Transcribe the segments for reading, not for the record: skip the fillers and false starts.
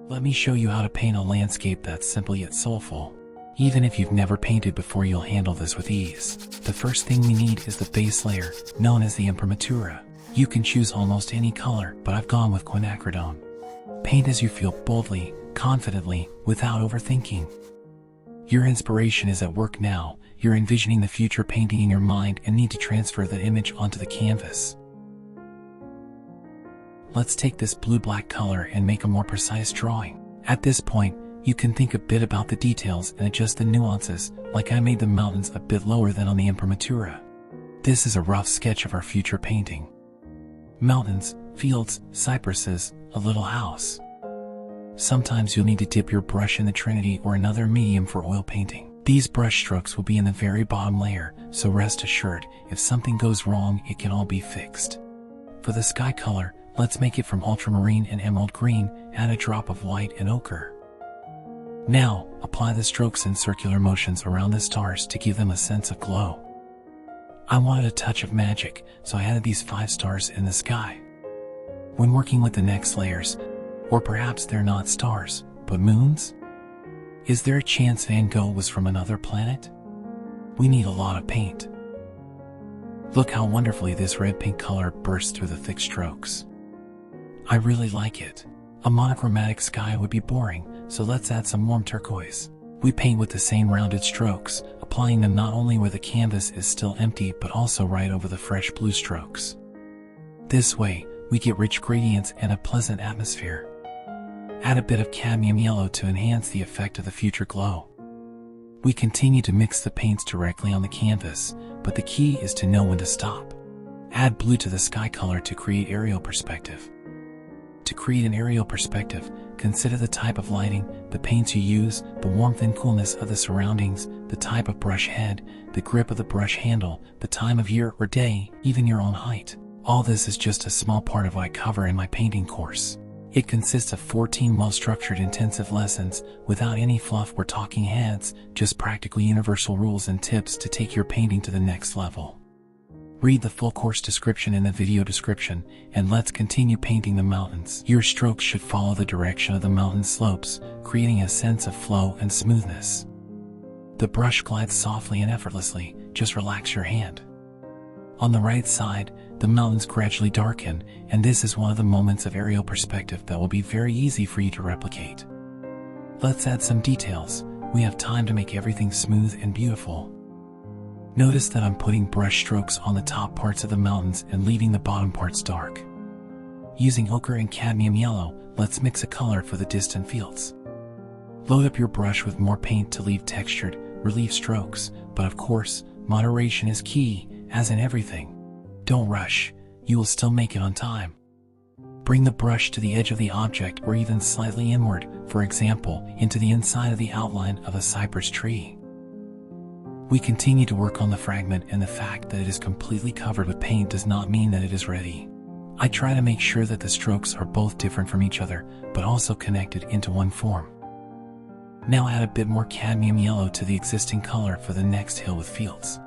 Let me show you how to paint a landscape that's simple yet soulful. Even if you've never painted before, you'll handle this with ease. The first thing we need is the base layer, known as the imprimatura. You can choose almost any color, but I've gone with quinacridone. Paint as you feel, boldly, confidently, without overthinking. Your inspiration is at work now. You're envisioning the future painting in your mind and need to transfer that image onto the canvas. Let's take this blue-black color and make a more precise drawing. At this point, you can think a bit about the details and adjust the nuances, like I made the mountains a bit lower than on the imprimatura. This is a rough sketch of our future painting. Mountains, fields, cypresses, a little house. Sometimes you'll need to dip your brush in the Trinity or another medium for oil painting. These brush strokes will be in the very bottom layer, so rest assured, if something goes wrong, it can all be fixed. For the sky color, let's make it from ultramarine and emerald green, add a drop of white and ochre. Now, apply the strokes in circular motions around the stars to give them a sense of glow. I wanted a touch of magic, so I added these 5 stars in the sky. When working with the next layers, or perhaps they're not stars, but moons? Is there a chance Van Gogh was from another planet? We need a lot of paint. Look how wonderfully this red-pink color bursts through the thick strokes. I really like it. A monochromatic sky would be boring, so let's add some warm turquoise. We paint with the same rounded strokes, applying them not only where the canvas is still empty but also right over the fresh blue strokes. This way, we get rich gradients and a pleasant atmosphere. Add a bit of cadmium yellow to enhance the effect of the future glow. We continue to mix the paints directly on the canvas, but the key is to know when to stop. Add blue to the sky color to create aerial perspective. To create an aerial perspective, consider the type of lighting, the paints you use, the warmth and coolness of the surroundings, the type of brush head, the grip of the brush handle, the time of year or day, even your own height. All this is just a small part of what I cover in my painting course. It consists of 14 well-structured intensive lessons, without any fluff or talking heads, just practical universal rules and tips to take your painting to the next level. Read the full course description in the video description, and let's continue painting the mountains. Your strokes should follow the direction of the mountain slopes, creating a sense of flow and smoothness. The brush glides softly and effortlessly, just relax your hand. On the right side, the mountains gradually darken, and this is one of the moments of aerial perspective that will be very easy for you to replicate. Let's add some details. We have time to make everything smooth and beautiful. Notice that I'm putting brush strokes on the top parts of the mountains and leaving the bottom parts dark. Using ochre and cadmium yellow, let's mix a color for the distant fields. Load up your brush with more paint to leave textured, relief strokes, but of course, moderation is key, as in everything. Don't rush, you will still make it on time. Bring the brush to the edge of the object or even slightly inward, for example, into the inside of the outline of a cypress tree. We continue to work on the fragment, and the fact that it is completely covered with paint does not mean that it is ready. I try to make sure that the strokes are both different from each other, but also connected into one form. Now add a bit more cadmium yellow to the existing color for the next hill with fields.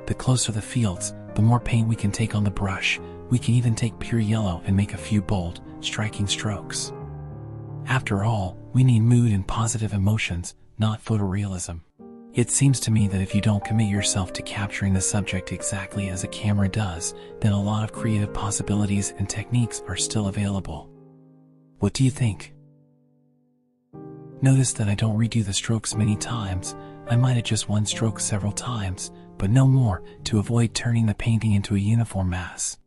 The closer the fields, the more paint we can take on the brush. We can even take pure yellow and make a few bold, striking strokes. After all, we need mood and positive emotions, not photorealism. It seems to me that if you don't commit yourself to capturing the subject exactly as a camera does, then a lot of creative possibilities and techniques are still available. What do you think? Notice that I don't redo the strokes many times. I might adjust one stroke several times, but no more, to avoid turning the painting into a uniform mass.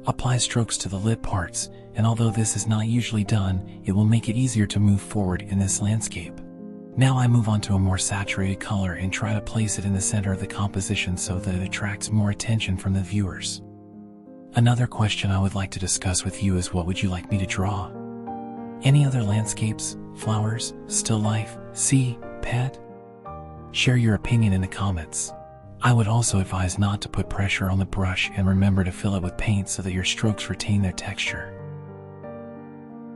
Apply strokes to the lip parts, and although this is not usually done, it will make it easier to move forward in this landscape. Now I move on to a more saturated color and try to place it in the center of the composition so that it attracts more attention from the viewers. Another question I would like to discuss with you is, what would you like me to draw? Any other landscapes, flowers, still life, sea, pet? Share your opinion in the comments. I would also advise not to put pressure on the brush, and remember to fill it with paint so that your strokes retain their texture.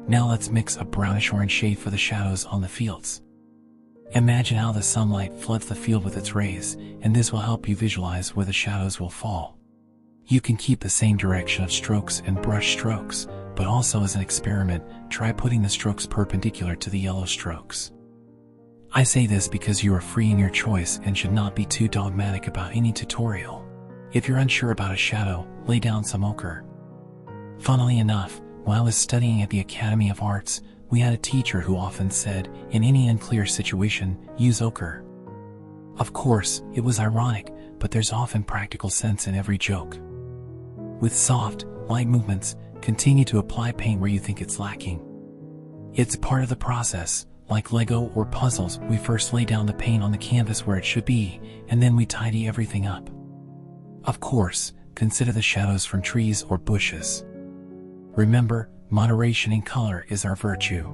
Now let's mix a brownish orange shade for the shadows on the fields. Imagine how the sunlight floods the field with its rays, and this will help you visualize where the shadows will fall. You can keep the same direction of strokes and brush strokes, but also as an experiment, try putting the strokes perpendicular to the yellow strokes. I say this because you are free in your choice and should not be too dogmatic about any tutorial. If you're unsure about a shadow, lay down some ochre. Funnily enough, while I was studying at the Academy of Arts, we had a teacher who often said, in any unclear situation, use ochre. Of course, it was ironic, but there's often practical sense in every joke. With soft, light movements, continue to apply paint where you think it's lacking. It's part of the process. Like Lego or puzzles, we first lay down the paint on the canvas where it should be, and then we tidy everything up. Of course, consider the shadows from trees or bushes. Remember, moderation in color is our virtue.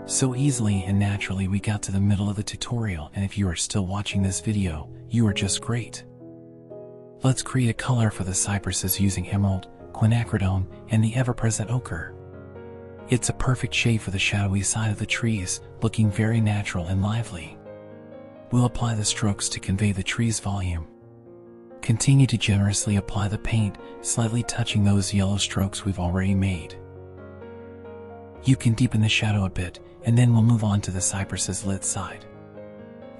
So easily and naturally we got to the middle of the tutorial, and if you are still watching this video, you are just great. Let's create a color for the cypresses using emerald, quinacridone, and the ever-present ochre. It's a perfect shade for the shadowy side of the trees, looking very natural and lively. We'll apply the strokes to convey the tree's volume. Continue to generously apply the paint, slightly touching those yellow strokes we've already made. You can deepen the shadow a bit, and then we'll move on to the cypress's lit side.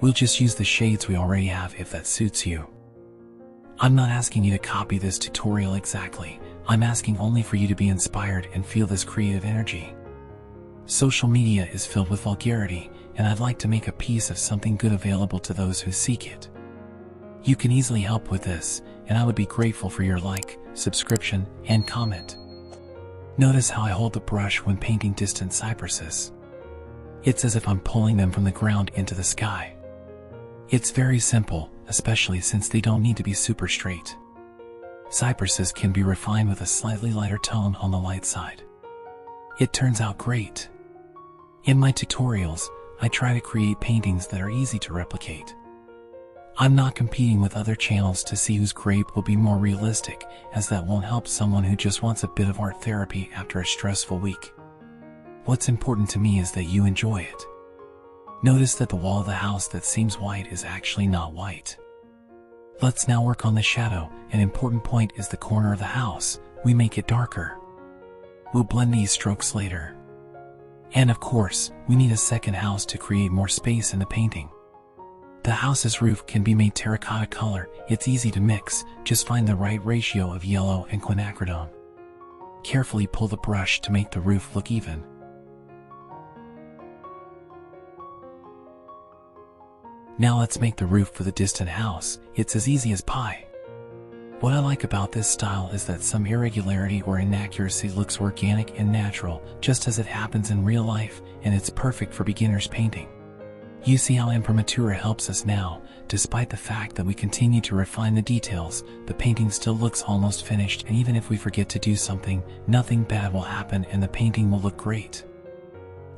We'll just use the shades we already have if that suits you. I'm not asking you to copy this tutorial exactly. I'm asking only for you to be inspired and feel this creative energy. Social media is filled with vulgarity, and I'd like to make a piece of something good available to those who seek it. You can easily help with this, and I would be grateful for your like, subscription, and comment. Notice how I hold the brush when painting distant cypresses. It's as if I'm pulling them from the ground into the sky. It's very simple, especially since they don't need to be super straight. Cypresses can be refined with a slightly lighter tone on the light side. It turns out great. In my tutorials, I try to create paintings that are easy to replicate. I'm not competing with other channels to see whose grape will be more realistic, as that won't help someone who just wants a bit of art therapy after a stressful week. What's important to me is that you enjoy it. Notice that the wall of the house that seems white is actually not white. Let's now work on the shadow. An important point is the corner of the house. We make it darker. We'll blend these strokes later. And of course, we need a second house to create more space in the painting. The house's roof can be made terracotta color. It's easy to mix. Just find the right ratio of yellow and quinacridone. Carefully pull the brush to make the roof look even. Now let's make the roof for the distant house. It's as easy as pie. What I like about this style is that some irregularity or inaccuracy looks organic and natural, just as it happens in real life, and it's perfect for beginners painting. You see how imprimatura helps us now. Despite the fact that we continue to refine the details, the painting still looks almost finished, and even if we forget to do something, nothing bad will happen and the painting will look great.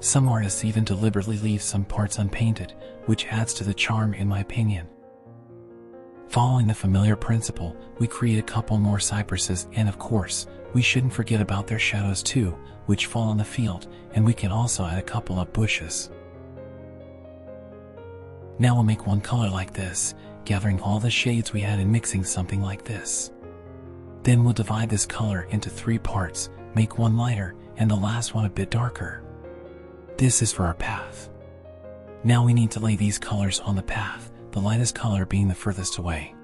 Some artists even deliberately leave some parts unpainted, which adds to the charm in my opinion. Following the familiar principle, we create a couple more cypresses, and of course, we shouldn't forget about their shadows too, which fall on the field, and we can also add a couple of bushes. Now we'll make one color like this, gathering all the shades we had and mixing something like this. Then we'll divide this color into 3 parts, make one lighter, and the last one a bit darker. This is for our path. Now we need to lay these colors on the path, the lightest color being the furthest away.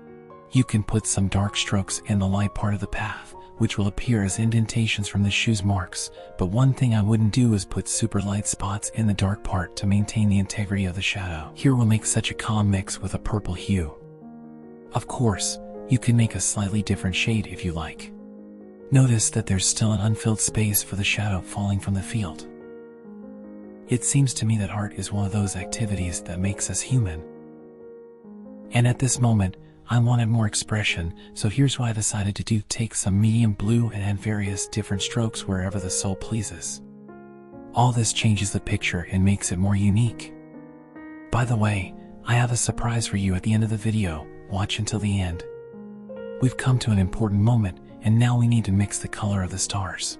You can put some dark strokes in the light part of the path, which will appear as indentations from the shoe's marks, but one thing I wouldn't do is put super light spots in the dark part to maintain the integrity of the shadow. Here we'll make such a calm mix with a purple hue. Of course, you can make a slightly different shade if you like. Notice that there's still an unfilled space for the shadow falling from the field. It seems to me that art is one of those activities that makes us human. And at this moment, I wanted more expression, so here's what I decided to do: take some medium blue and add various different strokes wherever the soul pleases. All this changes the picture and makes it more unique. By the way, I have a surprise for you at the end of the video. Watch until the end. We've come to an important moment, and now we need to mix the color of the stars.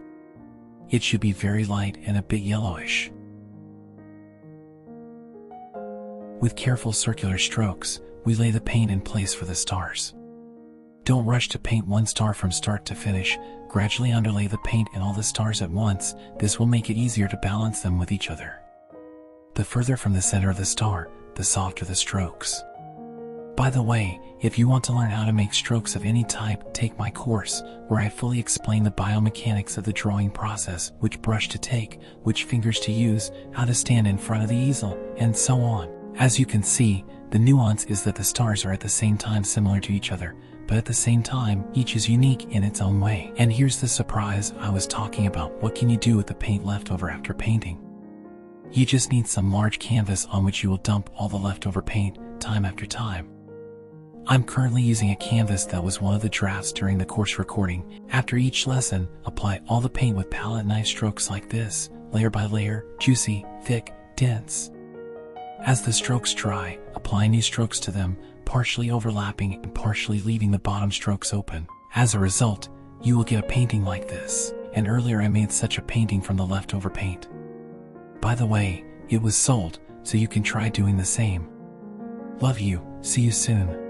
It should be very light and a bit yellowish. With careful circular strokes, we lay the paint in place for the stars. Don't rush to paint one star from start to finish. Gradually underlay the paint in all the stars at once. This will make it easier to balance them with each other. The further from the center of the star, the softer the strokes. By the way, if you want to learn how to make strokes of any type, take my course, where I fully explain the biomechanics of the drawing process, which brush to take, which fingers to use, how to stand in front of the easel, and so on. As you can see, the nuance is that the stars are at the same time similar to each other, but at the same time, each is unique in its own way. And here's the surprise I was talking about. What can you do with the paint left over after painting? You just need some large canvas on which you will dump all the leftover paint, time after time. I'm currently using a canvas that was one of the drafts during the course recording. After each lesson, apply all the paint with palette knife strokes like this, layer by layer, juicy, thick, dense. As the strokes dry, apply new strokes to them, partially overlapping and partially leaving the bottom strokes open. As a result, you will get a painting like this. And earlier I made such a painting from the leftover paint. By the way, it was sold, so you can try doing the same. Love you, see you soon.